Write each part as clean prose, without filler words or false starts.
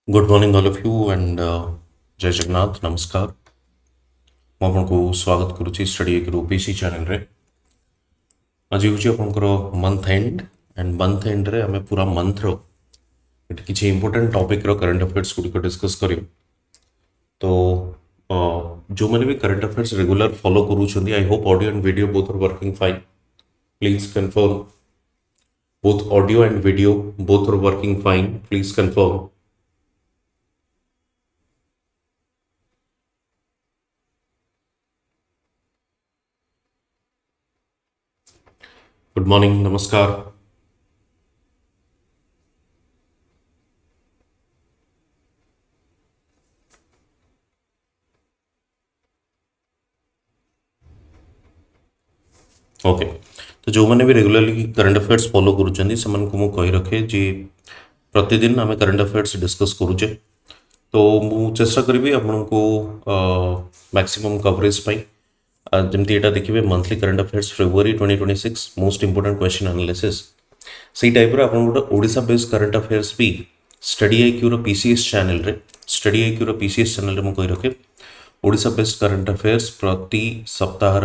Good morning, all of you, and Jai Jagannath, Namaskar. ମୁଁ ଆପଣଙ୍କୁ ସ୍ୱାଗତ କରୁଛି ଷ୍ଟଡି ଆଇକ୍ୟୁ ଓପିଏସସି ଚ୍ୟାନେଲରେ। ଆଜି ହେଉଛି ଆପଣଙ୍କର ମନ୍ଥ ଆଣ୍ଡ ମନ୍ଥ ଏଣ୍ଡରେ ଆମେ ପୁରା ମନ୍ଥର ଏଠି କିଛି ଇମ୍ପୋର୍ଟାଣ୍ଟ ଟପିକ୍ର କରେଣ୍ଟ ଆଫେୟାର୍ସ ଗୁଡ଼ିକ ଡିସ୍କସ୍ କରିବୁ। ତ ଯେଉଁମାନେ ବି କରେଣ୍ଟ ଆଫେୟାର୍ସ ରେଗୁଲାର ଫଲୋ କରୁଛନ୍ତି, I Hope audio and video both R working fine. Please confirm both audio and video both are working fine. Please confirm. Good morning, namaskar. Okay तो जो मैंने भी regularly current affairs follow करूँ से कही रखे जी प्रतिदिन आम करंट अफेयर्स डिस्कस करूचे। तो मु चेष्टा करी आपको मैक्सिमम कवरेज जमती यहाँ देखिए monthly current affairs February 2026 most important question analysis से टाइप आप गोटे ओडिशा बेस्ड करंट अफेयर्स भी स्टडी आईक्यूर पीसीएस चैनल रे स्टडी आईक्यूर पीसीएस चैनल रे कही रखे ओडिशा बेस्ड करंट अफेयर्स प्रति सप्ताह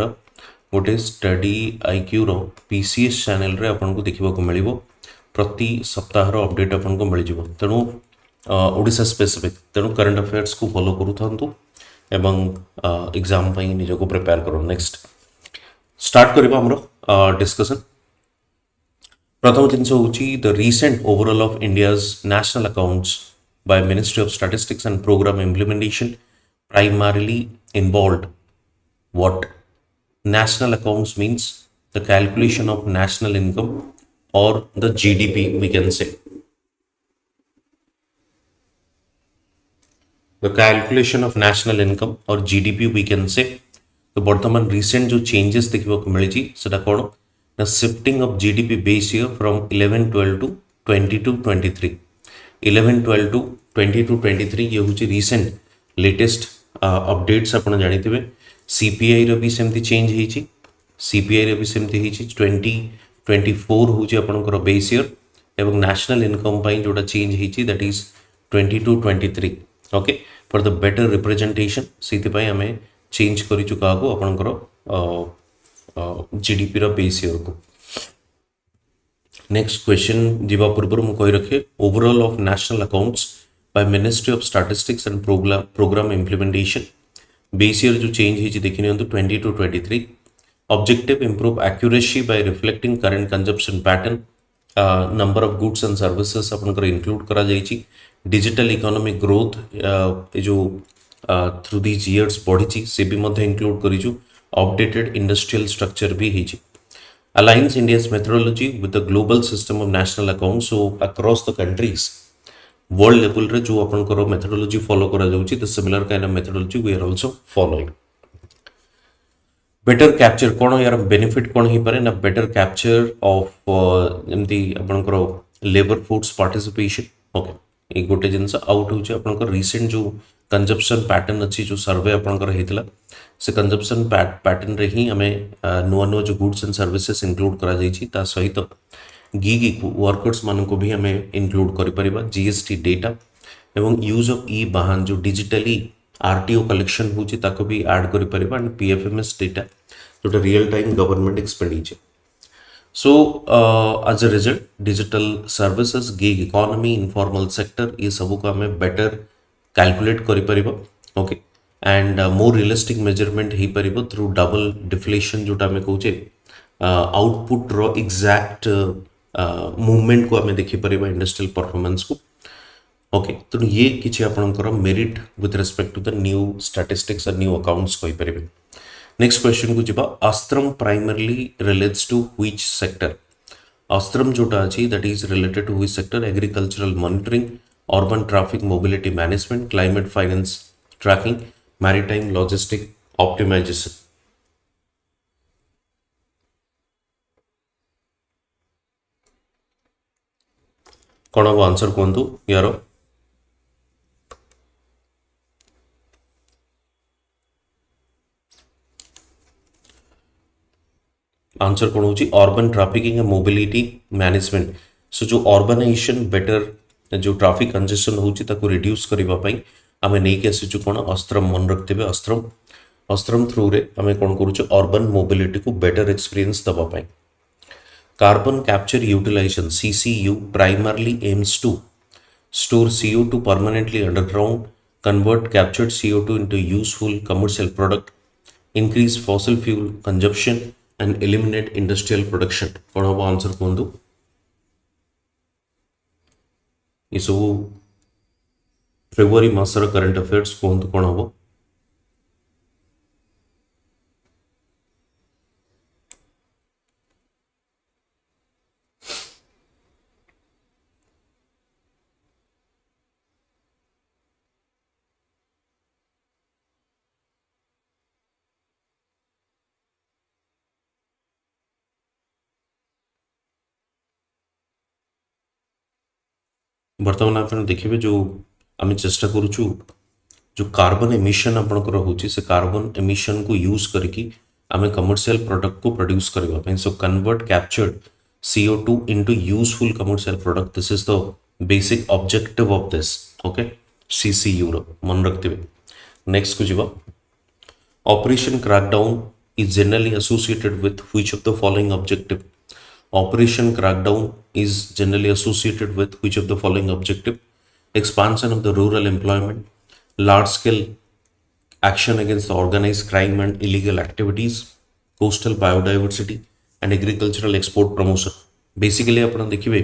गोटे स्टडी आईक्यूर पीसीएस चैनल रे आपको देखा मिल प्रति सप्ताह अपडेट आपको मिल जाव। तेणु ओडिशा स्पेसिफिक तेणु करंट अफेयर्स को फॉलो करूँ एवं एग्जाम निजक प्रिपेयर करो। नेक्स्ट स्टार्ट करवा डिस्कसन। प्रथम जिनस हूँ the recent overhaul of India's national accounts by ministry of statistics and programme implementation primarily involved what? National accounts means the calculation of national income or the GDP, we can say. The calculation of national income or GDP we can say. तो बर्तमान recent जो changes देखा मिली से कौन ना shifting of GDP base year from 11-12 to 22-23 11-12 to 22-23 ये हूँ recent latest updates आप जानी सीपीआई रो भी सेमती चेंज होती सीपीआई रो भी सेमती होती 2024 हूँ आपंकर बेस ईयर एवं नेशनल इनकम जोटा चेंज होती that is 22-23 okay for the better representation से आम चेंज कर चुका आपंकर जीडीपी रो बेस ईयर को। नेक्स्ट क्वेश्चन जीवा पूर्व मुझे कही रखे overhaul of national accounts by ministry of statistics and programme implementation base year जो चेंज होती देखी नि 20-23 objective improve accuracy by reflecting current consumption pattern number of goods and services आपनकर इंक्लूड करा जाइछि डिजिटल इकोनॉमिक ग्रोथ जो through these years बढ़ी से भी मध्य इंक्लूड करिछु अपडेटेड इंडस्ट्रियल स्ट्रक्चर भी होइछि aligns India's methodology with the global system of national accounts. So across the countries world level रे जो आपनकर मेथोडोलॉजी फॉलो करा जाउची the similar kind of methodology we are also following. Better capture कोन यार benefit कोन ही पारे ना बेटर कैप्चर ऑफ जेमती आपनकर लेबर फोर्स पार्टिसिपेशन ओके ए गोटे जिनस आउट होची आपनकर रिसेंट जो कंजप्शन पैटर्न अच्छी जो सर्वे आपनकर हेतला से कंजप्शन पैटर्न रे ही हमें नुआ नुआ जो गुड्स एंड सर्विसेस इंक्लूड करा जाइछि ता सहित गिग वर्कर्स मान को भी हमें इंक्लूड कर जीएसटी डेटा एवं यूज ऑफ ई वाहन जो डिजिटली आरटीओ कलेक्शन होची ताको भी ऐड कर परिबा एंड पीएफएमएस डेटा जोटा real time government expenditure. So as a result digital services gig economy informal sector ये सब को हमें बेटर कैलकुलेट कर परिबा okay and more realistic measurement हो पारिबो थ्रू डबल डिफ्लेशन जोटा हमें कहूचे आउटपुट रो एग्जैक्ट मूवमेंट को आम देखिपर इंडस्ट्रियल परफॉर्मेंस को ओके। तो ये किसी आपंकर merit with respect to the new statistics और न्यू अकाउंट्स कहीपर। नेक्स्ट क्वेश्चन को जीवा Astram primarily relates to which sector? Astram जोटा अच्छी that is related to which sector? Agricultural monitoring urban traffic mobility management climate finance tracking maritime logistic optimisation. कौन हम answer कहतु यार? Answer कौन होची urban trafficking and mobility management. So जो urbanisation better जो ट्रैफिक कंजेशन होची ताको रिड्यूस करबा पई आमे नै के आसीचु कोन अस्त्रम मन रखतेबे अस्त्रम अस्त्रम थ्रू रे आमे कोन करूचु अर्बन मोबिलिटी को बेटर एक्सपीरियंस दबा पई carbon capture utilisation CCU primarily aims to store CO2 permanently underground, convert captured CO2 into useful commercial product, increase fossil fuel consumption, and eliminate industrial production. कौन होगा answer कौन दो ये सब February मासर current affairs कौन कौन होगा बर्तमान आप देखिए जो आम चेष्टा करुचु जो कार्बन एमिशन आपंकर होची से कार्बन एमिशन को यूज करके आम कमर्शियल प्रोडक्ट को प्रोड्यूस करबा so convert captured CO2 into useful commercial product. This is the basic objective of this. Okay, CCU रो मन रखते हुए नेक्स्ट को जीवा operation crackdown is generally associated with which of the following objective? Operation Crackdown is generally associated with which of the following objective? Expansion of the rural employment, large-scale action against the organized crime and illegal activities, coastal biodiversity, and agricultural export promotion. Basically, अपन देखिए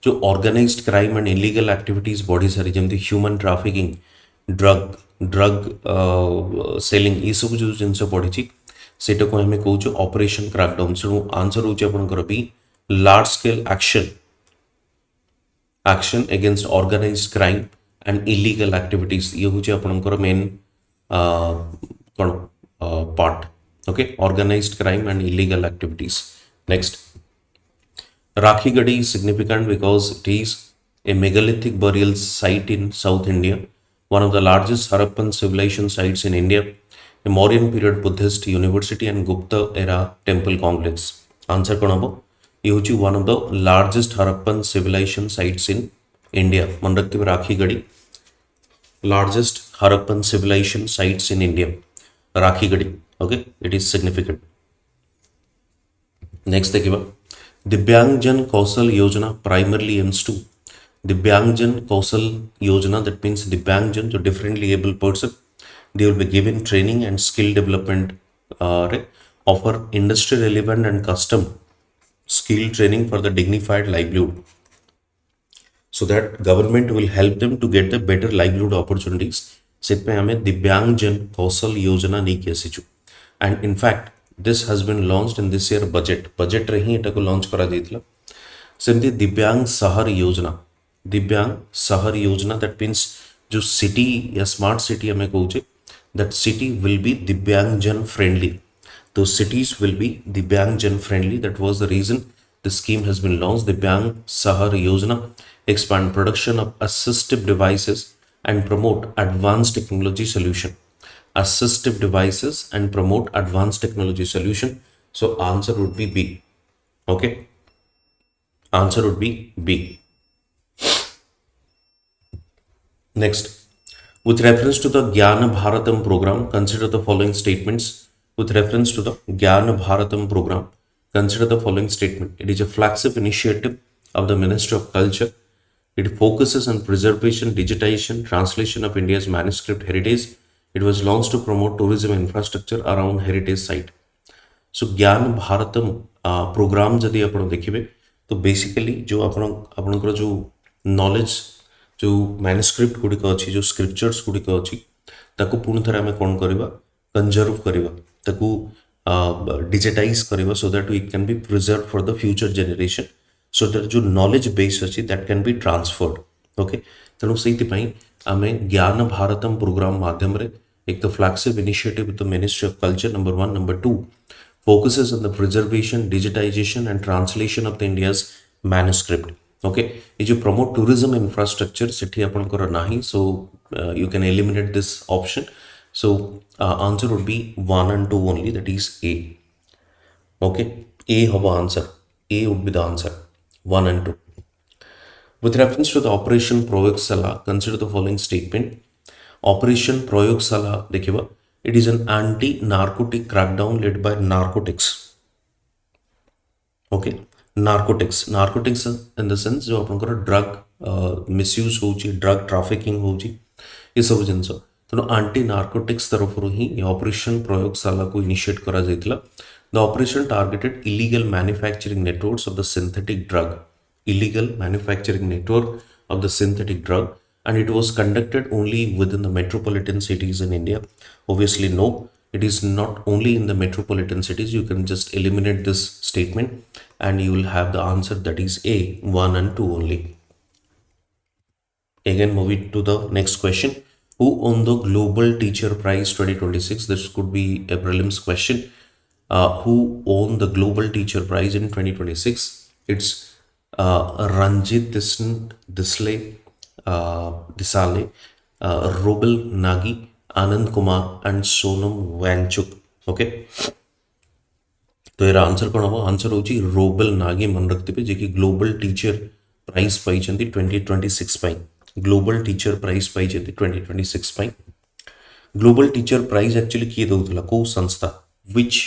जो organized crime and illegal activities बढ़ी सारी जमती human trafficking, drug selling ये सब जो जिनसे बढ़ी थी सेटा को हमें कहूँ ऑपरेशन क्रैकडाउन से आंसर होचे आपनकर भी large scale action against organised crime and illegal activities ये होचे आपनकर मेन कोन part okay organised crime and illegal activities next Rakhigarhi is significant because it is a megalithic burial site in South India, one of the largest Harappan civilization sites in India, a Mauryan period Buddhist university and Gupta era temple complex. Answer कौन होगा? ये होची one of the largest Harappan civilization sites in India. मन रखते हुए Rakhigarhi largest Harappan civilization sites in India. Rakhigarhi okay, it is significant. Next देखिए दिव्यांगजन Kaushal Yojana primarily aims to दिव्यांगजन कौशल योजना that means दिव्यांगजन जो differently able person they will be given training and skill development offer industry relevant and custom skill training for the dignified livelihood so that government will help them to get the better livelihood opportunities सिर्फ हमें दिव्यांगजन कौशल योजना नहीं किया सिचु and in fact this has been launched in this year budget रही एटा को launch करा जाइतला सेमती दिव्यांग शहर योजना that means जो सिटी या स्मार्ट सिटी हमें कहूचे that city will be Divyangjan friendly. Those cities will be Divyangjan friendly. That was the reason the scheme has been launched. Divyang Sahar Yojana expand production of assistive devices and promote advanced technology solution. Assistive devices and promote advanced technology solution. So answer would be B. Okay. Answer would be B. Next. With reference to the Gyana Bharatam program, consider the following statements. With reference to the Gyana Bharatam program, consider the following statement. It is a flagship initiative of the Ministry of Culture. It focuses on preservation, digitization, translation of India's manuscript heritage. It was launched to promote tourism infrastructure around heritage site. So Gyana Bharatam program जदि आपण देखिबे तो basically जो आपणकर जो knowledge जो manuscript गुड़िक अच्छी जो scriptures गुड़िक अच्छी ताको पुणी थे आम कौन करवा कंजर्व करवा ताको डिजिटाइज करवा so that it can be preserve for the future generation so that जो नॉलेज बेस अच्छी that can be transferred okay तेणु से आम ज्ञान भारतम प्रोग्राम माध्यम एक तो flagship initiative the ministry of culture number 1 number 2 focuses on the preservation digitisation and translation of the India's manuscript okay ये जो प्रमोट टूरिज्म इंफ्रास्ट्रक्चर सेठी आपनकर नाही so you can eliminate this option so answer would be 1 and 2 only that is a okay a हवा answer a would be the answer 1 and 2 With reference to the Operation Proyogsala, consider the following statement. Operation Proyogsala देखिए, it is an anti-narcotic crackdown led by narcotics. Okay, narcotics in the sense जो आपंकर drug misuse होची, drug trafficking होची, ये सब जिनस तेणु aunty narcotics तरफ ही operation प्रयोगशाला को इनिशिएट करा जायतिला. The operation targeted illegal manufacturing networks of the synthetic drug, illegal manufacturing network of the synthetic drug, and it was conducted only within the metropolitan cities in India. Obviously, no, it is not only in the metropolitan cities. You can just eliminate this statement and you will have the answer, that is A, 1 and 2 only. Again, moving to the next question. Who won the Global Teacher Prize 2026? This could be a prelims question. Who won the Global Teacher Prize in 2026? It's Ranjit Disle, Disale, Robel Nagi, Anand Kumar and Sonam Wangchuk. Okay, तो यार answer कौन हम? Answer होची रोबल नागी मन रखते पे, जे कि global teacher prize पाई 2026 पाई. Global teacher prize पाई 2026 पाई. Global teacher prize actually किए दउथला को संस्था, which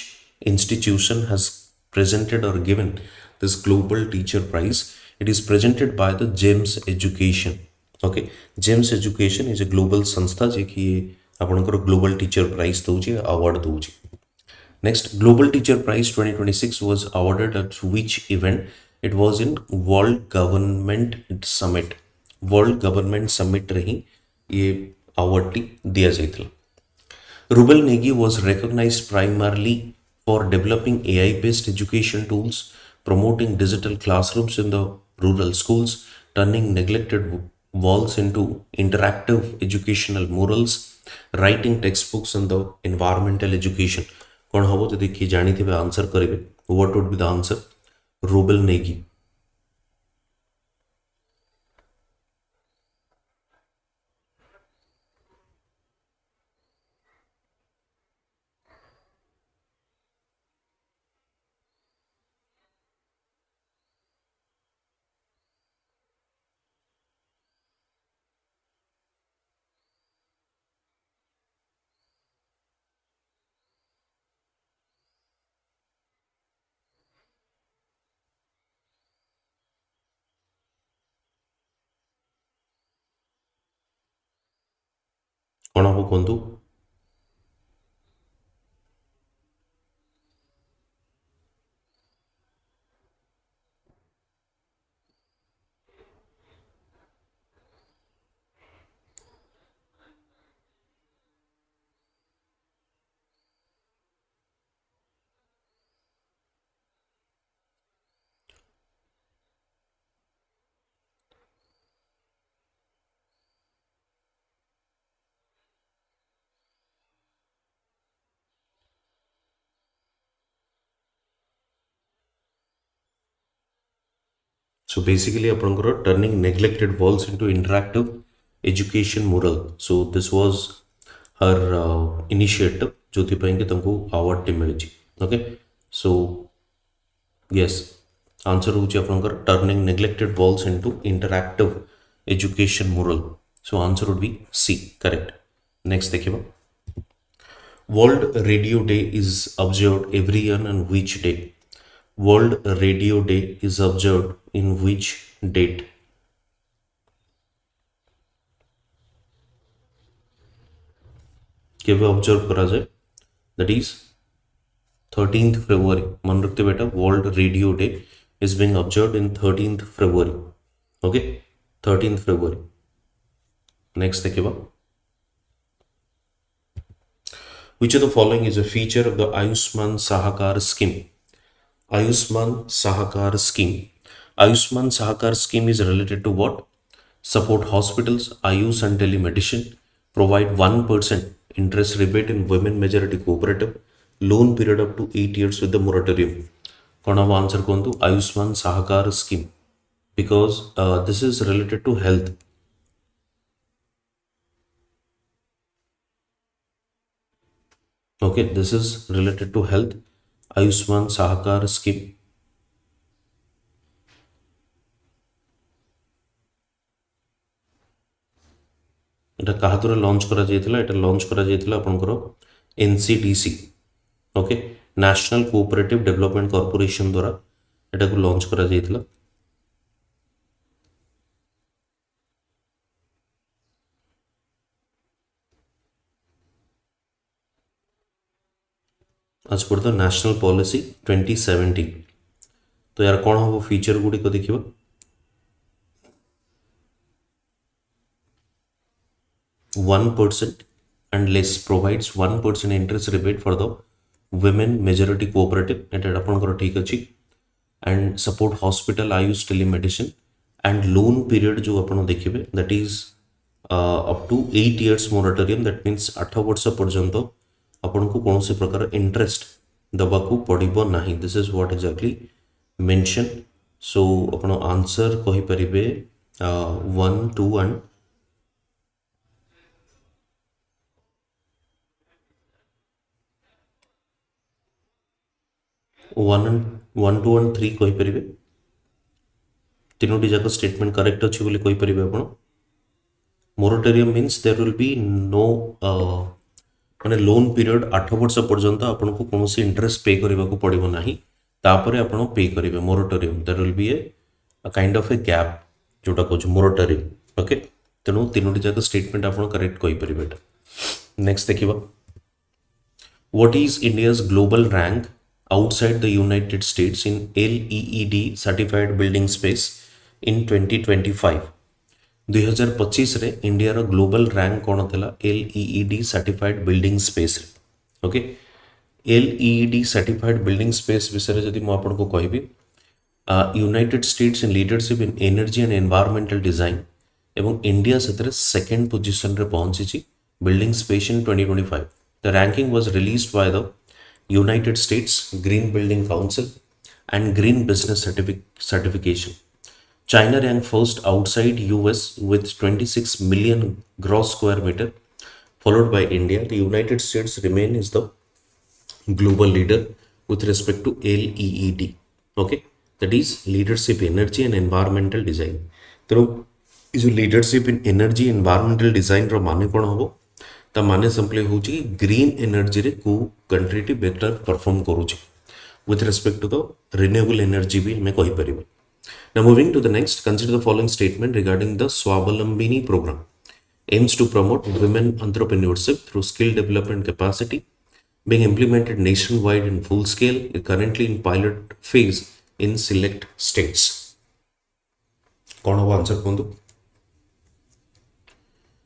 institution has presented or given this global teacher prize? It is presented by the GEMS Education. Okay, GEMS Education is a global संस्था जे कि आपनकर global teacher prize दउची, award दउची. Next, Global Teacher Prize 2026 was awarded at which event? It was in World Government Summit. World Government Summit रही ये award दिया जाता. Rubel Negi was recognized primarily for developing AI-based education tools, promoting digital classrooms in the rural schools, turning neglected walls into interactive educational murals, writing textbooks in the environmental education. कौन हम जो देखिए जानी थे answer करेंगे. What would be the answer? Rouble Negi. कौन हम कहतु? So basically ଆପଣଙ୍କର turning neglected walls into interactive education mural. So this was her initiative जोथिपाई कि तुमको award टी मिली. Okay, so yes, answer होची आपनकर turning neglected walls into interactive education mural. So answer would be C, correct. Next देखिए, World Radio Day is observed every year on which day? World Radio Day is observed in which date? केवे observe करा जाए? That is 13th February. मन रखते बेटा, world radio day is being observed in 13th February. Okay, 13th February. Next देखिए, which of the following is a feature of the Ayushman Sahakar scheme? Ayushman Sahakar scheme. Ayushman Sahakar scheme is related to what? Support hospitals, Ayush and telemedicine, provide 1% interest rebate in women majority cooperative, loan period up to 8 years with the moratorium. कौन हम answer कौन तो? Ayushman Sahakar scheme, because this is related to health. Okay, this is related to health. Ayushman Sahakar scheme. এটা কাହା ଦ୍ୱାରା launch କରାଯାଇଥିଲା? ଏଟା launch କରାଯାଇଥିଲା ଆପଣଙ୍କର NCDC, okay, national cooperative development corporation ଦ୍ୱାରା ଏଟାକୁ ଲଞ୍ଚ କରାଯାଇଥିଲା। as per the national policy 2017। तो यार कौन हम फीचर गुड़ी को देखिए 1% and less provides 1% interest rebate for the women majority cooperative एटा आपनकर ठीक अछि and support hospital Ayush telemedicine and loan period जो अपन देखिए that is up to 8 years moratorium, that means 8 वर्ष पर्यंत अपन को कौन से प्रकार इंटरेस्ट दबाकू पड़िबो नाही। This is what exactly mention. So upon answer कहि परिबे 1 2 एंड 1 2 एंड 3 कहि परिबे तीनोटी जाक स्टेटमेंट करेक्ट अछि बोली कहि परिबे अपन। Moratorium means there will be no माने लोन पीरियड 8 वर्ष पर्यंत आपन को कौन से इंटरेस्ट पे करबा को पड़िबो नाही, तापरे आपन पे करिवे moratorium. There will be a kind of a gap जोटा कहू मोराटोरियम, ओके। तेनु तीनोटी जाक स्टेटमेंट आपन करेक्ट कहि परिबे। नेक्स्ट देखिबा what is India's global rank outside the United states in LEED certified building space in 2025। 2025 रे इंडिया ग्लोबल रैंक कौन था? LEED certified building space, okay. LEED certified building space विषय जदि मु आपन को कहबी United states in leadership in energy and environmental design एवं इंडिया से सेकेंड पोजिशन रे पहुंची building space in 2025। The ranking was released by the United states green building council and green business certification. China ranked first outside US with 26 million gross square meter, followed by India. The United States remain is the global leader with respect to LEED, okay, that is leadership energy and environmental design. तो जो leadership in energy environmental design रो माने कौन होबो? ता माने simply होची green energy रे को कंट्री टी बेटर परफॉर्म करूची with respect to the renewable energy भी मैं कहि परिबो। Now moving to the next, consider the following statement regarding the Swavlambini program. Aims to promote women entrepreneurship through skill development capacity, being implemented nationwide in full scale, is currently in pilot phase in select states. कौन होगा answer कौन दो?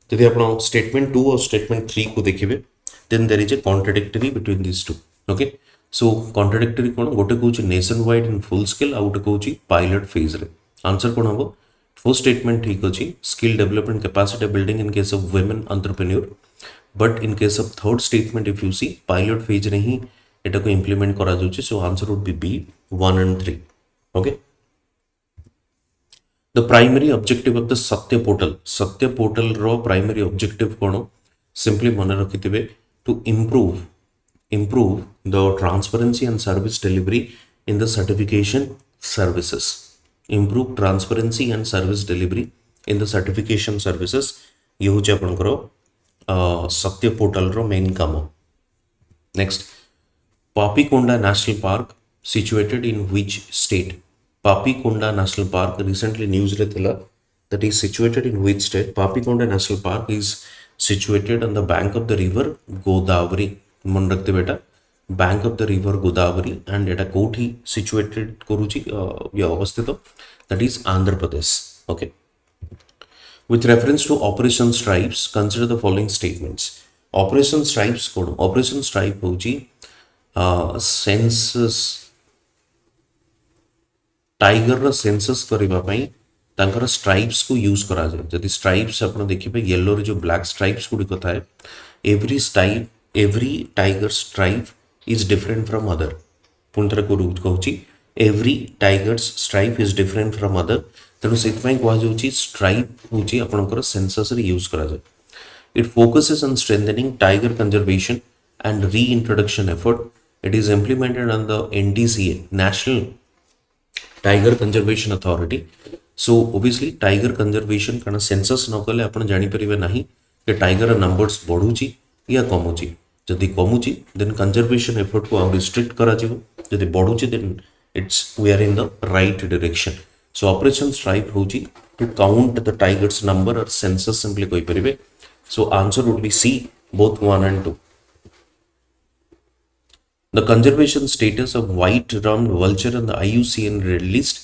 यदि आपण statement 2 और statement 3 को देखिबे then there is a contradictory between these two, okay. So contradictory कौन? गोटे कौच nationwide in full scale आउ गोटे कौच पायलट फेज रे। आंसर कौन हम? फर्स्ट स्टेटमेंट ठीक अच्छी skill development capacity building in case of women entrepreneur, but in case of third statement if you see pilot phase रे ही एटा को इंप्लीमेंट करा जाउची। So answer would be B 1 and 3, okay. The primary objective of the सत्य portal रो primary objective कौन? Simply मन रखिथिबे to improve the transparency and service delivery in the certification services. Improve transparency and service delivery in the certification services. ये होचे आपनकर सत्य portal रो main काम। Next, Papikonda national park situated in which state? Papikonda national park recently news रे थिला, that is situated in which state? Papikonda national park is situated on the bank of the river Godavari. मन रखते बेटा, bank of the river Godavari, and एटा कोठी situated करूची या अवस्थित, that is Andhra Pradesh, okay. With reference to operation stripes consider the following statements. Operation stripes कोन? Operation stripe होची सेंसस टाइगर रो सेंसस करबा पई तांकर स्ट्राइप्स को यूज करा जाय। जदि स्ट्राइप्स आपण देखिबे येलो रे जो ब्लैक स्ट्राइप्स गुडी कथा है, every tiger stripe is different from other. पुनतर को कहूची every tiger's stripe is different from other, तेणु से कह जाउची स्ट्राइप होची आपनकर सेंसस रे यूज करा जाय। It focuses on strengthening tiger conservation and reintroduction effort. It is implemented on the NTCA, National Tiger Conservation Authority. So obviously tiger conservation kana census न कले आपण जानि परिबे नाही, कि टाइगर नंबर्स बढ़ुची या कमुची जदि कमुची देन कंजर्वेशन एफर्ट को आउट स्ट्रिक्ट करा जिवो जदि बढ़ुची then it's we are in the right direction so operation strike होची to count the tigers number और सेंसस सिंपली कहि परिबे so answer would be C both 1 and 2 The conservation status of white-rummed vulture on the IUCN red list.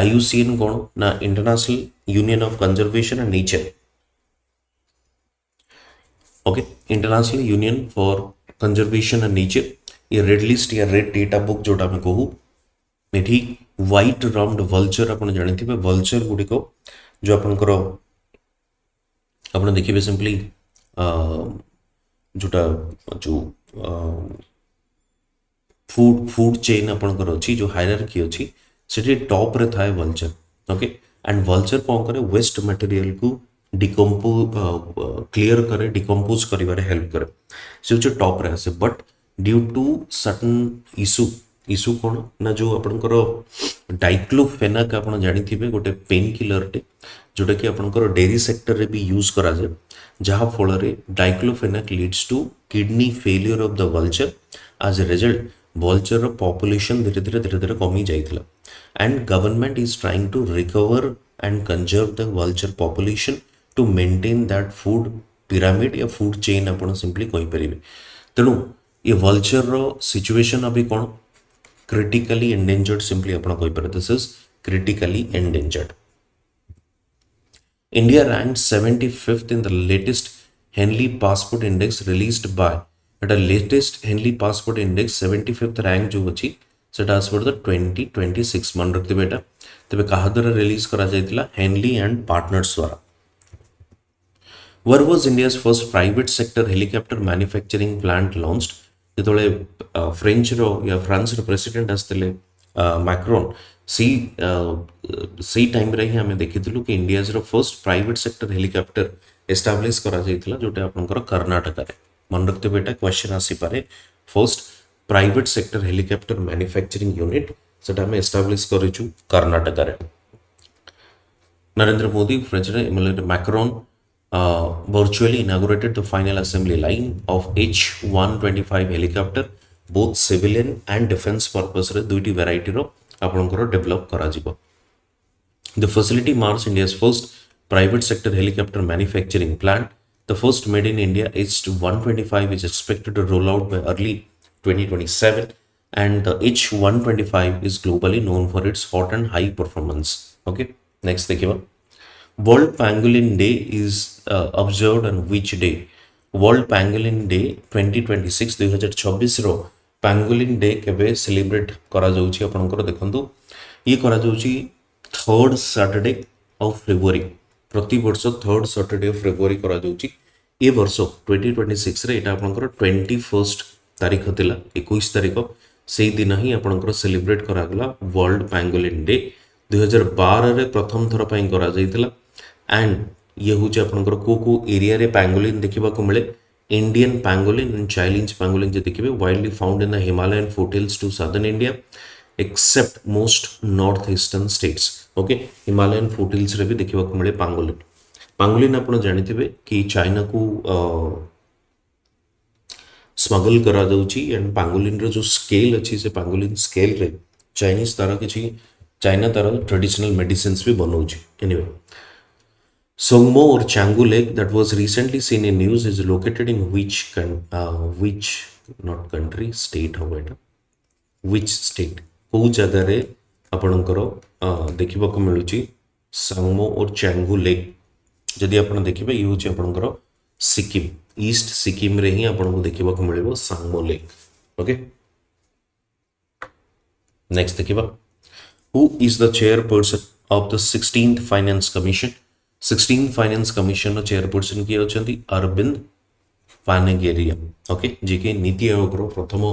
IUCN कौन ना International Union of Conservation and Nature. Okay, International Union for Conservation and Nature. ये red list या red data book जोटा मैं कहूँ एठी white round vulture आपण जानिथिबे vulture गुडी को जो आपनकर आपण देखिबे सिंपली जोटा जो फूड चेन आपनकर अछि जो हायरार्की अछि सेठी टॉप रे थाए वल्चर ओके एंड वल्चर कोन करे वेस्ट मटेरियल को क्लियर करे डिकम्पोज करिवारे हेल्प करे से जो टॉप रे आसे but due to certain issue कौन ना जो आपनकर डाइक्लोफेनाक आप जानिथिबे गोटे पेन किलर टे जोटा कि आपनकर डेयरी सेक्टर रे भी यूज करा जाय जहा फल रे diclofenac leads to kidney failure of the vulture as a result vulture population धीरे धीरे कमी जाइथिला and government is trying to recover and conserve the vulture population to maintain that food pyramid या फूड चेन आपण simply कहि परिबे तेणु ये वल्चर रो सिचुएशन अभी कौन क्रिटिकली एंडेंजर्ड सिंपली आपण कहि पर this is critically endangered India ranked 75th in the latest Henley Passport Index released by the latest Henley Passport Index 75th rank जो अछि सेटा as for the 2026 मन रखते बेटा तबे कहा द्वारा रिलीज करा जायतिला हेनली एंड पार्टनर्स द्वारा Where was India's first private sector helicopter manufacturing plant launched? जेतोले फ्रेंच रो या फ्रांस रो प्रेसिडेंट आस्तेले मैक्रोन सी टाइम रे ही हमें देखिथिलु कि इंडिया रो first private sector helicopter establish करा जायतिला जोटे आपनकर कर्नाटक रे मन रखते बेटा क्वेश्चन आसी पारे first private sector helicopter manufacturing unit सेटा हमें एस्टाब्लिश करिछु कर्नाटक रे Narendra Modi president Emmanuel Macron virtually inaugurated the final assembly line of H-125 helicopter both civilian and defense purpose रे दुईटी variety रो आपनकर डेवलप करा जिवो The facility marks India's first private sector helicopter manufacturing plant. The first made in India H-125 is expected to roll out by early 2027 and the H-125 is globally known for its hot and high performance. Okay, next देखिए World Pangolin Day is observed on which day? World Pangolin Day 2026 2026 row Pangolin Day केबे celebrate करा जाउची आपनकर देखंतु ये करा जाउची third Saturday of February प्रति वर्ष थर्ड सैटरडे ऑफ फेब्रुआरी करा जाउची ए वर्ष 2026 रे एटा आपनकर 21 तारीख थिला 21 तारीख से दिन ही आपनकर सेलिब्रेट करा गला वर्ल्ड पैंगोलिन डे 2012 रे प्रथम थर पई करा जाइतिला एंड ये हूँ आपनकर को एरिया रे पैंगोलिन देखा मिले Indian pangolin and Chinese pangolin जो देखिए widely found in the Himalayan foothills to southern India except most north eastern states okay Himalayan foothills रे भी देखा मिले पैंगोलिन आप जानिथिबे कि चाइना को स्मगल करा जाउची एंड पैंगोलिन रो जो स्केल अछि से पैंगोलिन स्केल रे चाइनीज तरह किछि चाइना तरह ट्रेडिशनल मेडिसिन्स भी बनाउची anyway Songmo or Canggu Lake that was recently seen in news is located in which not country state how it which state को जगह रे आपनकर देखिबा को मिलुची Songmo or Canggu Lake जदि आपण देखिबे ये होची आपनकर सिक्किम ईस्ट सिक्किम रे ही आपनको देखिबा को मिलबो Songmo Lake ओके नेक्स्ट देखिबा who is the chairperson of the 16th finance commission 16 finance commission रो चेयरपर्सन किए होचंती अरविंद पानेगेरिया ओके जे के नीति आयोग रो प्रथम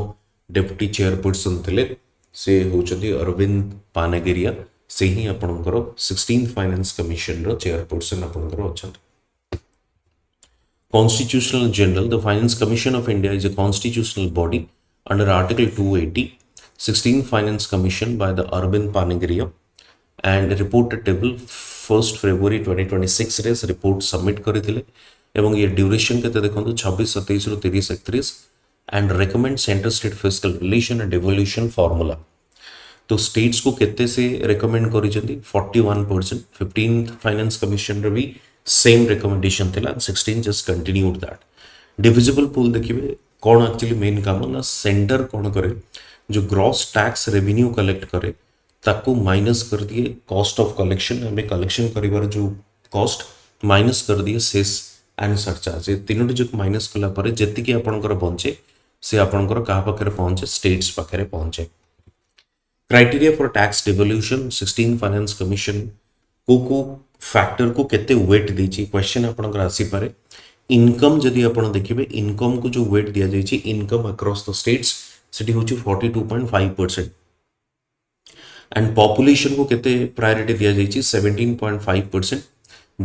डेप्यूटी चेयरपर्सन थिले से होचंती अरविंद पानेगेरिया से ही आपनकर 16 फाइनेंस कमिशन रो चेयरपर्सन आपनकर होचंती Constitutional General the Finance Commission of India is a constitutional body under Article 280 16 Finance Commission by the Arvind Panigrahi and report table 1st February 2026 ray report submit करथिले एवं ये duration के देखो 26 27 रु 30 31 and recommend centre state fiscal relation and devolution formula तो states को केते से रेकमेंड करी 41%। 15 फाइनेंस कमिशन रे भी सेम रिकमेंडेशन थिला 16 just continued that. Divisible pool देखिए कौन एक्चुअली मेन काम ना सेंटर कौन करे जो ग्रॉस टैक्स रेवेन्यू कलेक्ट करे ताको माइनस कर दिए कॉस्ट ऑफ कलेक्शन हमें कलेक्शन करिवार जो कॉस्ट माइनस कर दिए सेस एंड सरचार्ज ये तीनोटी जो माइनस कला पर जेति कि आपनकर बंचे से आपनकर कहा पाखरे पहुंचे स्टेट्स पाखरे पहुंचे। Criteria for tax devolution 16 finance commission को फैक्टर को केते वेट दीची क्वेश्चन आपनकर आसी पारे। इनकम जदि आपण देखिबे इनकम को जो वेट दिया जाइछि इनकम अक्रॉस द स्टेट्स सेठी होछि 42.5% एंड पॉपुलेशन को केते प्रायोरिटी दिया जाइछि 17.5%।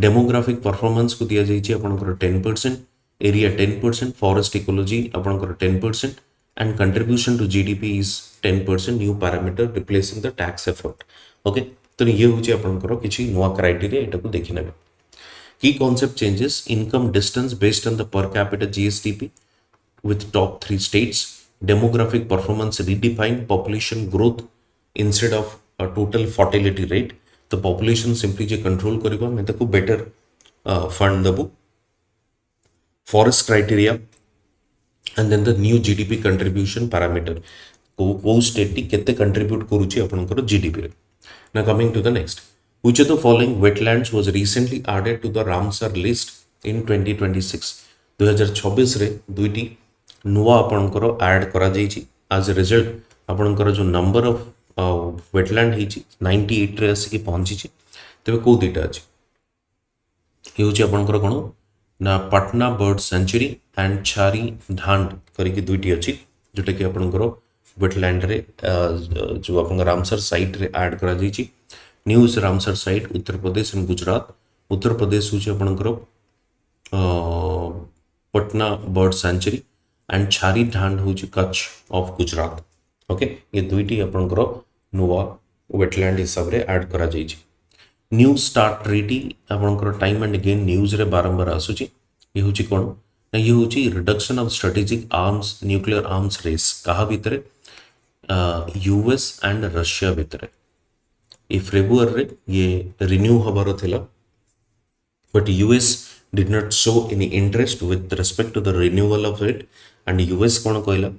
डेमोग्राफिक परफॉर्मेंस को दिया जाइछि आपनकर 10%। एरिया 10%। फॉरेस्ट इकोलॉजी आपनकर 10% and contribution to GDP is 10% new parameter replacing the tax effort। Okay तो ये होची आपनकर किछि नोआ क्राइटेरिया एटा को देखि नेबे। की concept changes income distance based on the per capita GSDP with top 3 states। demographic performance redefine population growth instead of a total fertility rate तो population simply जे control करिबा मैं ताको better fund दबु। forest criteria and then the new GDP contribution parameter को state केते contribute करूची आपनकर GDP रे। now coming to the next which of the following wetlands was recently added to the Ramsar list in 2026 2026 रे दुईटी नुआ आपनकर add करा जाईची as a result आपनकर जो नंबर ऑफ वेटलैंड हिची 98 रे आसी पहुंची छी तबे को दुईटा अछि हे होची आपनकर कोन ना पटना बर्ड सेंचुरी एंड छारी ढांड करके दुईटी अच्छी जोटा कि आपनकर वेटलैंड रे जो अपन रामसर साइट रे ऐड करा जाइछि। News Ramsar site Uttar Pradesh and Gujarat. Uttar Pradesh होछि आपनकर पटना बर्ड सेंचुरी एंड छारी ढांड होछि कच्छ ऑफ गुजरात। ओके ये दुईटी आपनकर नुवा वेटलैंड हिसाब रे ऐड करा जाइछि। न्यू स्टार्ट ट्रीटी आपनकर टाइम एंड अगेन न्यूज रे बारंबार आसुची ये होची कोन ना ये होची reduction of strategic arms nuclear arms race कहा भितरे यूएस एंड रशिया भितरे ए फेब्रुआरी रे ये रिन्यू हबार थिला but US did not show any interest with respect to the renewal of it and US कोन कहला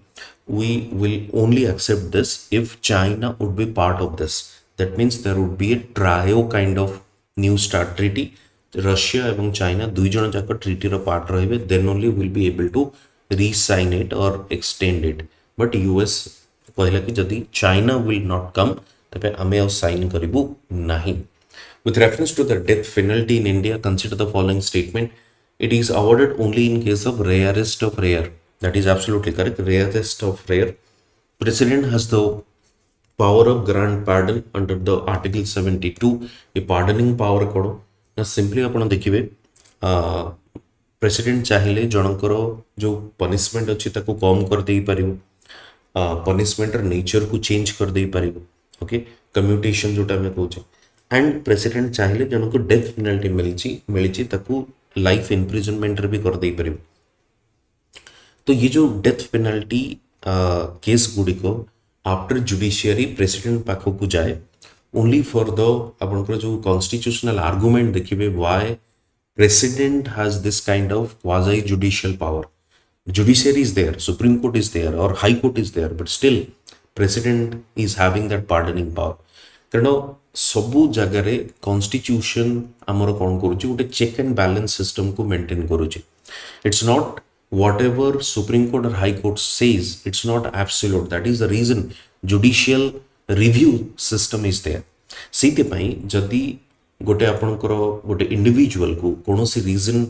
we will only accept this if China would be part of this। that means there would be a trio kind of new start treaty। Russia एवं China दुई जन जाक treaty रो part रहिबे then only will be able to re-sign it or extend it। but US कहला कि जदि China will not come तबे हमें ଆଉ sign करिबु नाही। with reference to the death penalty in India consider the following statement। it is awarded only in case of rarest of rare। that is absolutely correct। rarest of rare। president has the power of grant pardon under the article 72। ये pardoning power कौन ना simply अपन देखिए president चाहिए जनकर जो punishment अच्छी ताको कम कर दे पारिबो punishment nature को चेंज कर दे पारिबो। ओके कम्यूटेशन जोटा मैं कहूँ एंड प्रेसिडेंट चाहिए जनको डेथ पेनल्टी मिली ताको लाइफ इम्प्रिजनमेंट भी कर दे पारिबो। तो ये जो डेथ पेनल्टी केस गुड़िक आफ्टर जुडिशियरी प्रेसिडेंट पाखक जाए ओनली फॉर द आपनकर जो कॉन्स्टिट्यूशनल आर्गुमेंट देखिए why president has this kind of quasi judicial power. Judiciary is there Supreme Court is there और High Court is there but still president is having that pardoning power कारण सबू जगार constitution आमर कौन करुच्ची गोटे check and balance system को maintain करुच्ची। It's not whatever Supreme Court or High Court says it's not absolute। that is the reason judicial review system is there। सीते पाई जदि गोटे आपनकर गोटे इंडिविजुअल को कौनसी रीजन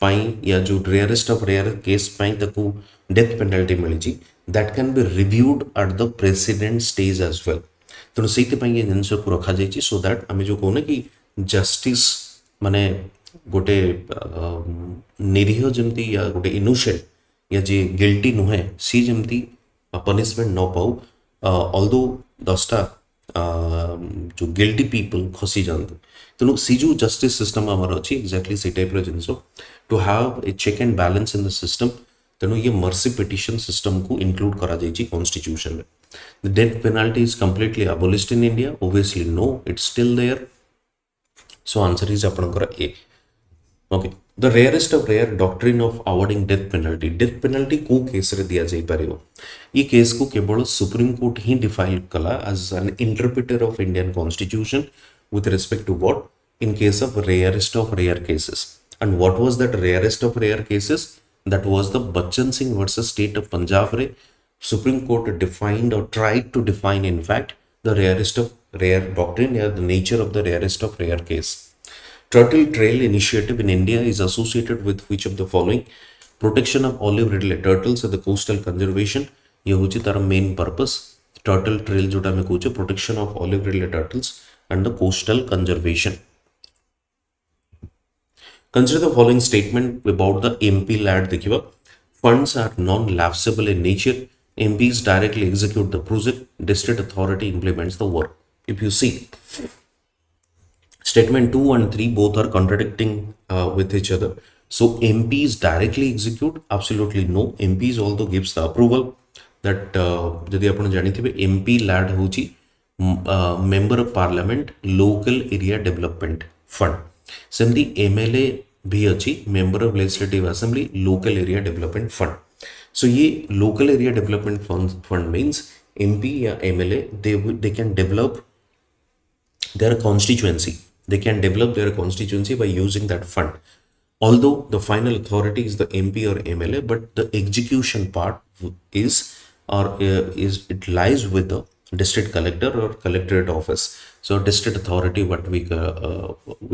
पाई या जो रेयरेस्ट ऑफ रेयर केस पाई ताको डेथ पेनल्टी मिली that can be reviewed at the president stage as well. तेणु सीते पाई ये जिनस को रखा जाइए सो दैट आम जो कहूना कि जस्टिस माने गोटे निरीह जमती या गोटे इनोसेंट या जे गिल्टी नुहे सी जमती पनिशमेंट न पाऊ ऑल्दो 10टा जो गिल्टी पीपल खसी जाते ତେଣୁ ସେ ଯେଉଁ ଜଷ୍ଟିସ୍ ସିଷ୍ଟମ୍ ଆମର ଅଛି ଏକ୍ଜାକ୍ଟଲି ସେଇ ଟାଇପ୍ର ଜିନିଷ to have a check and balance in the system. ତେଣୁ ଇଏ ମର୍ସି ପିଟିସନ୍ ସିଷ୍ଟମ୍କୁ ଇନକ୍ଲୁଡ୍ କରାଯାଇଛି କନଷ୍ଟିଚ୍ୟୁସନରେ। The death penalty is completely abolished in India? Obviously no, it's still there. So answer is ଆପଣଙ୍କର A. Okay. The rarest of rare doctrine of awarding death penalty. Death penalty को case रे दिया जाई परियो। ये case को केवल supreme court ही define कला as an interpreter of Indian Constitution with respect to what? In case of rarest of rare cases. And what was that rarest of rare cases? That was the Bachchan Singh versus State of Punjab re Supreme Court defined or tried to define in fact the rarest of rare doctrine or the nature of the rarest of rare case. Turtle Trail Initiative in India is associated with which of the following? Protection of olive ridley turtles and the coastal conservation. ये होची तार main purpose. Turtle Trail जोटा में कुछ protection of olive ridley turtles and the coastal conservation. Consider the following statement about the MP lad देखिवा. Funds are non-lapsable in nature. MPs directly execute the project. District authority implements the work. If you see, statement 2 and 3 both are contradicting with each other. So MPs directly execute? Absolutely no. MPs although gives the approval that जदि आपण जानिथिबे MP lad होची member of parliament local area development fund. सेमती MLA भी अच्छी member of legislative assembly local area development fund. So ये local area development fund means MP या MLA they can develop their constituency. They can develop their constituency by using that fund. Although the final authority is the MP or MLA, but the execution part is it lies with the district collector or collectorate office. So district authority what we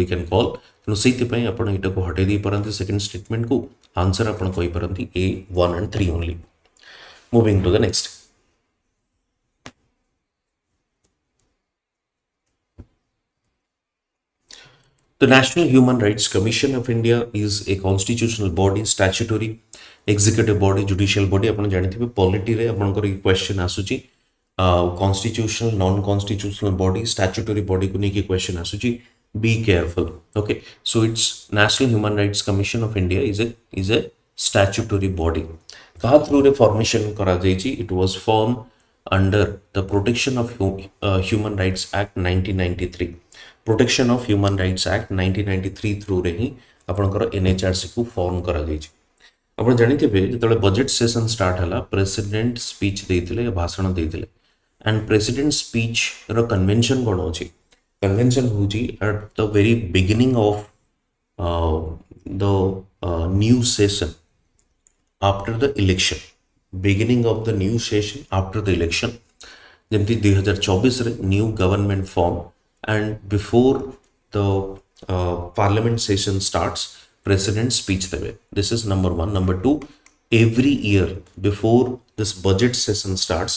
can call. So ସେଇଥିପାଇଁ ଆପଣ ଏଟାକୁ ହଟେଇ ଦେଇ ପାରନ୍ତି second statement को answer ଆପଣ କହି ପାରନ୍ତି A 1 and 3 only. Moving to the next. The National Human Rights Commission of India is a constitutional body, statutory, executive body, judicial body. आपण जानिथिबे पॉलिटी रे आपनकर क्वेश्चन आसुची constitutional, non-constitutional body, statutory body को नेकी question आसुची. Be careful. Okay, so it's National Human Rights Commission of India is a statutory body. कहा through रे formation करा जायची? It was formed under the Protection of Human Rights Act 1993. Protection of human rights act 1993 through रे ही आपनकर NHRC को form करा जायछि। आपण जानिथिबे जेतले बजेट सेशन स्टार्ट हला प्रेसिडेंट स्पीच देइथिले भाषण देइथिले एंड प्रेसिडेंट स्पीच रो कन्वेंशन कोन होछि? कन्वेंशन होछि at the very beginning of the new session after the election, beginning of the new session after the election, जेमती 2024 रे new government form and before the parliament session starts, president speech देवे. This is number one. Number two, every year before this budget session starts,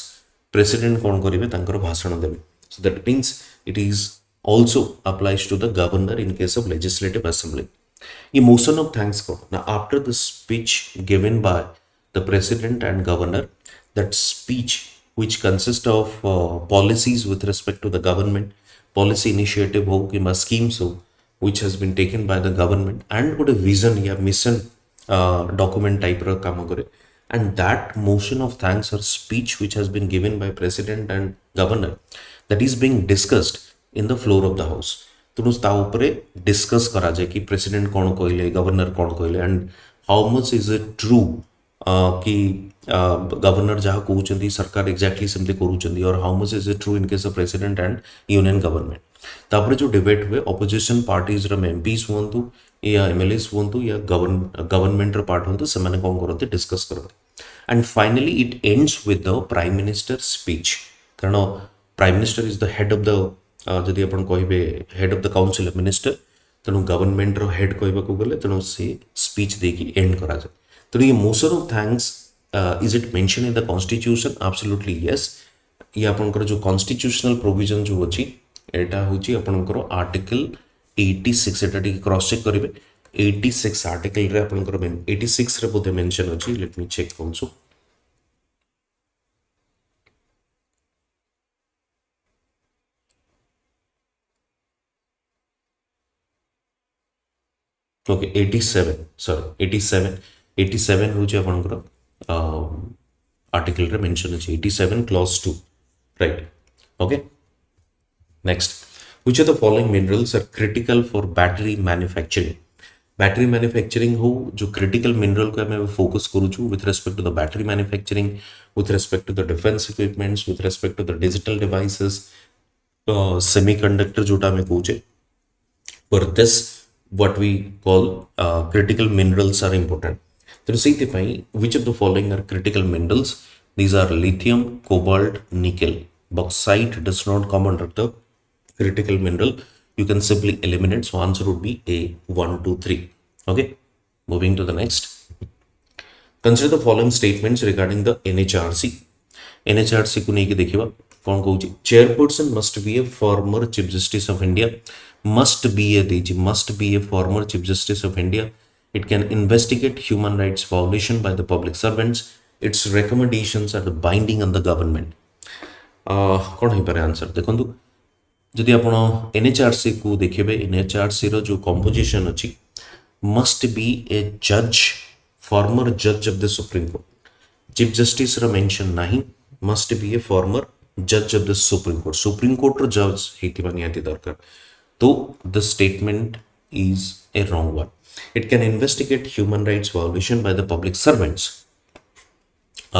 president कौन करिवे तांकर भाषण देवे. So that means it is also applies to the governor in case of legislative assembly. ये motion of thanks को. Now after the speech given by the president and governor, that speech which consists of policies with respect to the government, policy initiative हो कि schemes हो which has been taken by the government and got a vision या mission document type रा काम करे, and that motion of thanks or speech which has been given by president and governor that is being discussed in the floor of the house. तो ता ऊपरे discuss करा जाए कि president कौन कहले, governor कौन कहले, and how much is it true कि गवर्नर जहाँ कहते सरकार एक्जाक्टली सेमती करूँ और how much is it true in case of president and union government. तापर जो डिबेट हुए ऑपोजिशन पार्टीज एमपीज हूँ या एमएलएस हूँ या गवर्नमेंट पार्ट हूँ से कौन करते डिस्कस करते and finally it ends with the prime minister speech. कारण prime minister is the head of the जदि आप कहे head of the council of minister तेणु गवर्नमेंट हेड कहवाक गले तेणु से स्पीच देकी एंड करा जाए. तो ये motion of thanks is it mention in the constitution? Absolutely yes. ये आपनकर जो कॉन्स्टिट्यूशनल प्रोविजन जो अछि एटा होची आपनकर आर्टिकल 86 एटा टी क्रॉस चेक करिवे. 86 आर्टिकल रे आपनकर 86 रे बोधे मेंशन अछि. Let me check also. Okay 87 sorry 87 87 हूँ आपंकर आर्टिकल मेंशन अच्छे 87 clause 2 right okay next which of the following minerals are critical for battery manufacturing battery manufacturing हो जो क्रिटिकल मिनरल को मैं फोकस करूँ with respect to the battery manufacturing with respect to the defence equipments with respect to the digital devices semiconductor जोटा मैं कहूचे for this what we call critical minerals are important ତେଣୁ ସେଇଥିପାଇଁ which of the following are critical minerals these are lithium cobalt nickel bauxite does not come under the critical mineral you can simply eliminate so answer would be a 1 2 3 okay moving to the next consider the following statements regarding the NHRC NHRC को नहीं देखिबा कौन कहूची chairperson must be a former chief justice of India must be a former chief justice of India it can investigate human rights violation by the public servants its recommendations are binding on the government कौन ही पर answer देखंतु जदि आपण NHRC को देखिबे NHRC रो जो composition अछि must be a judge former judge of the supreme court chief justice row mention नाही must be a former judge of the supreme court रो judge हेतिबा नियाति दरकार तो the statement is a wrong one it can investigate human rights violation by the public servants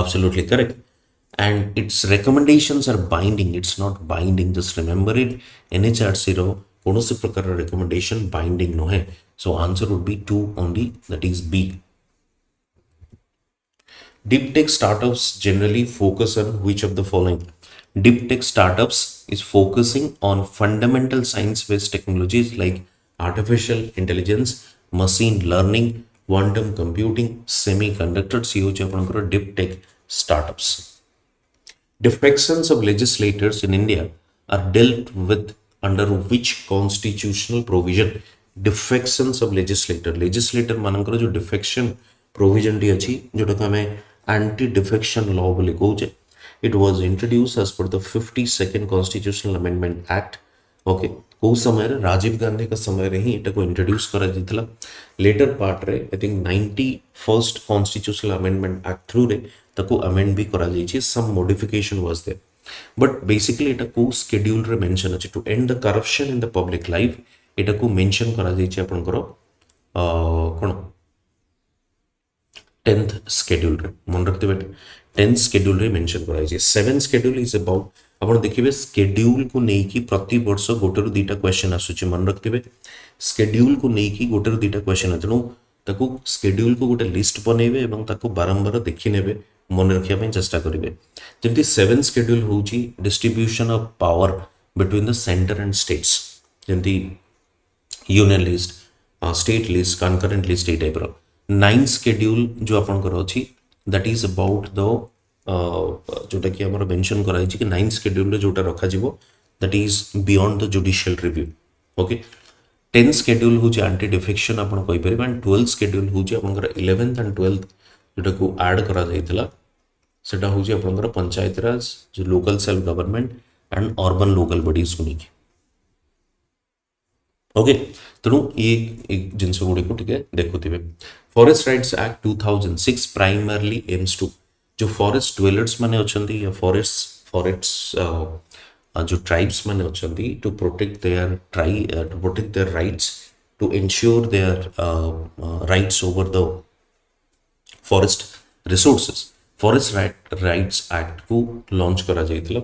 absolutely correct and its recommendations are binding it's not binding just remember it NHRC रो कोनोसी प्रकार recommendation binding no है so answer would be 2 only that is B deep tech startups generally focus on which of the following deep tech startups is focusing on fundamental science based technologies like artificial intelligence machine learning quantum computing semiconductors ये होचे आपनकर deep tech startups defections of legislators in India are dealt with under which constitutional provision defections of legislator मानकर जो defection provision T अछि जोटा का हमें anti defection law बोली कहूचे it was introduced as per the 52nd constitutional amendment act okay को समय रे राजीव गांधी का समय रे ही एटा को इंट्रोड्यूस करा जितला लेटर पार्ट रे I think 91st constitutional amendment act थ्रू रे ताको अमेंड भी करा जाई छी some modification was there but basically एटा को शेड्यूल रे मेंशन अछि to end the corruption in the public life एटा को मेंशन करा जाई छी आपन करो कोन 10th schedule रे मन रखते बेटे 10th schedule रे मेंशन कराई छै 7th schedule is about आपण देखिबे schedule को नै की प्रति वर्ष गोटे रु दुटा क्वेश्चन आसु छै मन रखतिबे schedule को नै की गोटे रु दुटा क्वेश्चन अतनु ताको schedule को गोटे लिस्ट बनेबे एवं ताको बारंबार देखि नेबे मन रखिया पे चेष्टा करिवे जेंति 7th schedule होउची distribution of power between the centre and states जेंति union list state list concurrent list ए टाइप रो 9th schedule जो अपन करो छी दैट इज अबाउट द जोटा कि हमर मेंशन कराई छी कि 9th schedule रे जोटा रखा जिवो that is beyond the judicial review okay 10th schedule हो जे एंटी डिफेक्शन अपन कहि परिबा एंड 12th schedule हो जे अपन 11th एंड 12th जोटा को ऐड करा जाइतला सेटा हो जे अपन पंचायत राज जो local self government and urban local bodies को नहीं ओके तेणु ये एक जिनस गुड़ी को टिके देखुथिबे forest rights act 2006 primarily aims to जो फॉरेस्ट ड्वेलर्स माने अछंती या फॉरेस्ट जो ट्राइब्स माने अछंती to protect their rights to ensure their rights over the forest resources forest rights act को लॉन्च करा जाइतला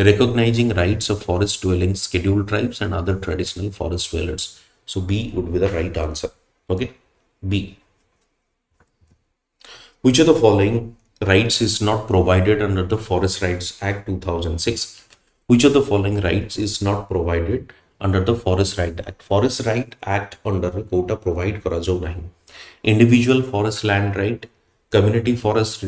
recognizing rights of forest dwelling scheduled tribes and other traditional forest dwellers so B would be the right answer okay B which of the following rights is not provided under the forest rights act 2006 which of the following rights is not provided under the forest right act under quota provide kara jau nahi individual forest land right community forest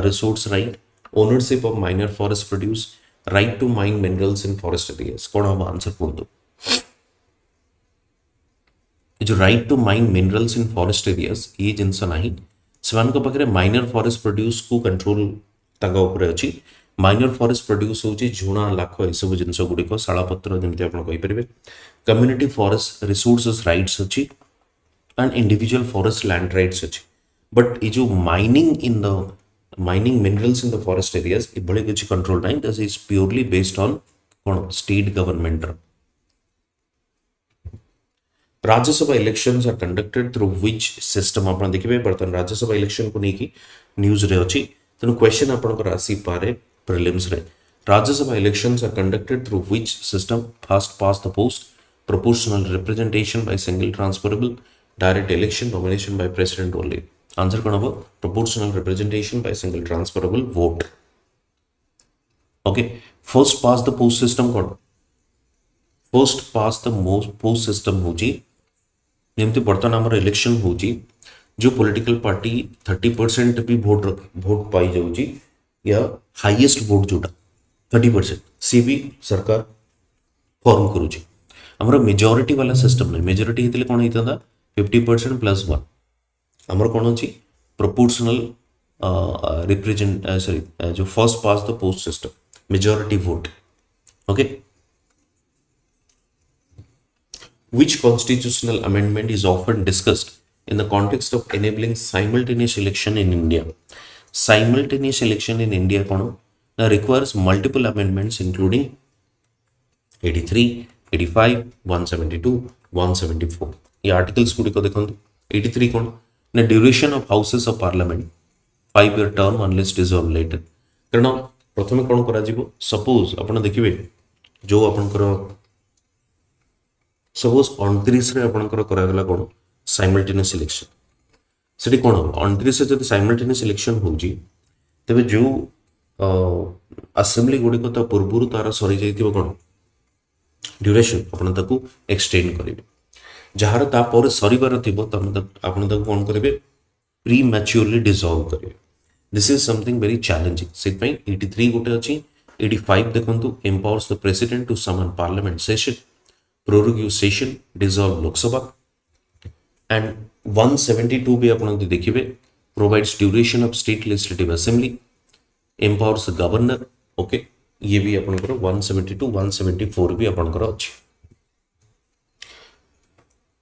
resource right ownership of minor forest produce right to mine minerals in forest areas कौन हम answer बोल दो जो right to mine minerals in forest areas ये जिनस नहीं सेमान को पाखरे minor forest produce को कंट्रोल तागा ऊपर अछि minor forest produce होची झुणा लाख ए सब जिनस गुडी को शाळा पत्र जेमति आपण कहि परिबे community forest resources rights अछि and individual forest land rights अच्छे. But ये जो mining minerals in the forest areas ये बड़े कुछ control नहीं. This is purely based on कौन state government. Rajya Sabha elections are conducted through which system आपण देखिबे बर्तन राज्यसभा इलेक्शन को नेकी न्यूज रे अछि तेनु क्वेश्चन आपण को राशि पारे प्रीलिम्स रे Rajya Sabha elections are conducted through which system first past the post proportional representation by single transferable direct election nomination by president only answer कोन हो proportional representation by single transferable vote okay first past the post system cone first past the most post system होची जेमती बर्तमान आमर election होची जो political party 30% भी vote पाई जाउची या हाईएस्ट वोट जोटा 30% सी भी सरकार फॉर्म करूची आमर मेजॉरिटी वाला सिस्टम नहीं मेजॉरिटी हेतले कोन हेतदा 50% + 1 आमर कोन अछि प्रोपोर्शनल रिप्रेजेंट सॉरी जो first past the post system majority vote okay Which constitutional amendment is often discussed in the context of enabling simultaneous election in India? Simultaneous election in India requires multiple amendments including 83, 85, 172, 174. ये articles को देखो 83 कौन ना duration of houses of parliament 5-year term unless dissolved later. कारण प्रथमे कौन करा जीवो suppose अपन देखिबे जो अपन करो सपोज 29 रे आपनकर करागला कोन साइमल्टेनियस इलेक्शन सेठी कोन 29 से जदि साइमल्टेनियस इलेक्शन होजी तबे जो असेंबली गुडी को त पूर्वरु तार सरी जाइतिबो कोन ड्यूरेशन आपन ताकू एक्सटेंड करिवे जहार ता पर सरीबार थिबो तम आपन ताकू कोन करिवे प्रीमैच्योरली डिसॉल्व करिवे this is something very challenging set पई 83 गोटे अछि 85 देखंतु empowers the president to summon parliament session prorogue session dissolve Lok Sabha and 172 भी अपन देखिबे provides duration of state legislative assembly empowers the governor okay ये भी अपन करो 172 174 भी अपन करो अछि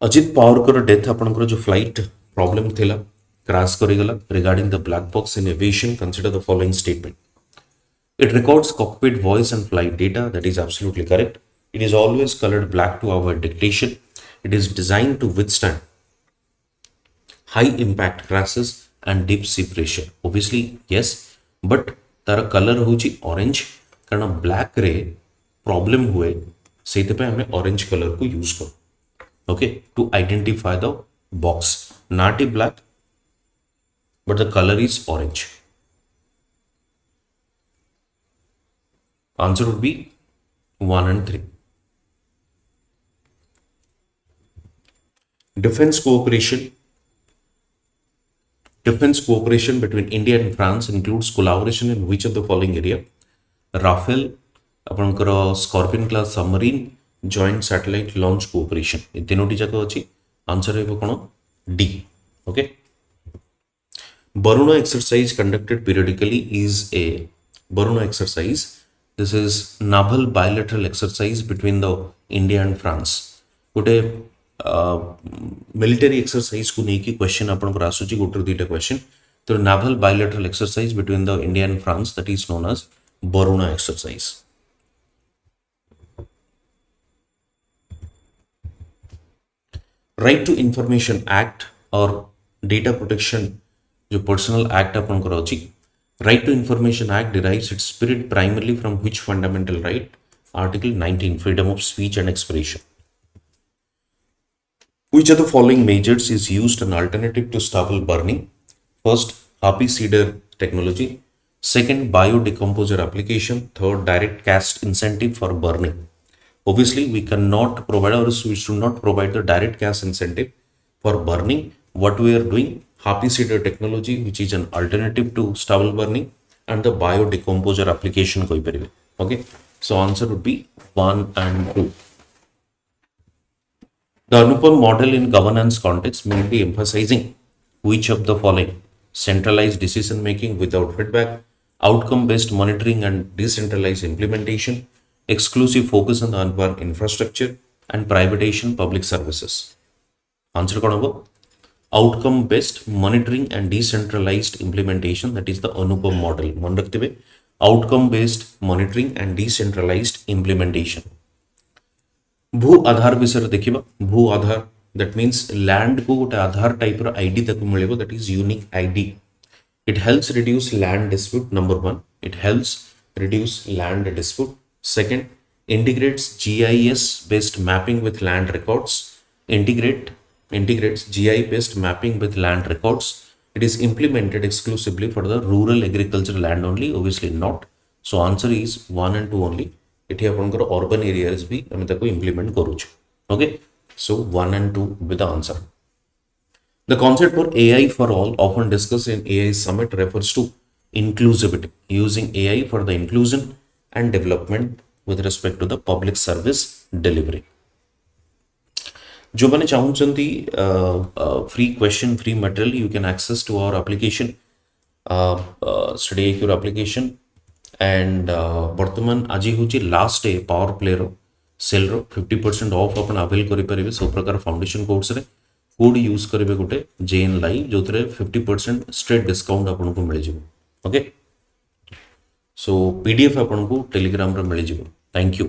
अजित पवार करो डेथ अपन करो जो फ्लाइट प्रॉब्लम थिला क्रैश करि गला regarding the black box in aviation consider the following statement it records cockpit voice and flight data that is absolutely correct. It is always colored black to avoid dictation. It is designed to withstand high impact crashes and deep sea pressure. Obviously, yes, but Tara color होची orange कारण black रे problem हुए सेते पे हमें orange color को use करो. Okay, to identify the box. Not black, but the color is orange. Answer would be 1 and 3. Defense cooperation between India and France includes collaboration in which of the following area? Rafale, अपनकर Scorpion class submarine, joint satellite launch cooperation. ये तीनोटी जाक अछि answer हेबो कोन D. Okay. Baruna exercise conducted periodically is a Baruna exercise. This is naval bilateral exercise between the India and France. गोटे military exercise को लेकिन question अपन को आसुची गोटे दुईटा क्वेश्चन तो naval bilateral exercise between the India and France that is known as Varuna exercise. Right to information act और data protection जो पर्सनल एक्ट अपन को अछि right to information act derives its spirit primarily from which fundamental right article 19 freedom of speech and expression. Which of the following measures is used an alternative to stubble burning? First, happy cedar technology. Second, biodecomposer application. Third, direct cast incentive for burning. Obviously, we cannot provide or we should not provide the direct cast incentive for burning. What we are doing, happy cedar technology, which is an alternative to stubble burning, and the biodecomposer application. Okay, so answer would be 1 and 2. The Anupam model in governance context mainly emphasizing which of the following? Centralized decision making without feedback, outcome based monitoring and decentralized implementation, exclusive focus on the urban infrastructure, and privatization public services. Answer कौन होगा? outcome based monitoring and decentralized implementation, that is the Anupam model. मन रखते हुए outcome based monitoring and decentralized implementation. भू आधार विषय देखिबा. भू आधार that means land को गोटे आधार टाइप रो आईडी तक मिलेबो, that is unique ID. It helps reduce land dispute. Number one, it helps reduce land dispute. Second, integrates GIS based mapping with land records. Integrates GI based mapping with land records. It is implemented exclusively for the rural agricultural land only. Obviously not. So answer is 1 and 2 only. इठी आपनकर urban areas भी हम ताको implement करूछ. Okay. So 1 and 2 will be the answer. The concept for AI for all, often discussed in AI Summit, refers to inclusivity, using AI for the inclusion and development with respect to the public service delivery. जो मैंने चाहूँचंती free question, free material, you can access to our application, StudyIQ application, and वर्तमान आज हूँ last day power play रो sale रो 50% off अपन avail करि परिबे. सब प्रकार फाउंडेशन कोर्स रे कोड यूज करेंगे गोटे जेन लाइव जो 50% स्ट्रेट डिस्काउंट आपन को मिल जिवो. ओके. सो पीडीएफ आपन को टेलीग्राम रे मिल जिवो. Thank you.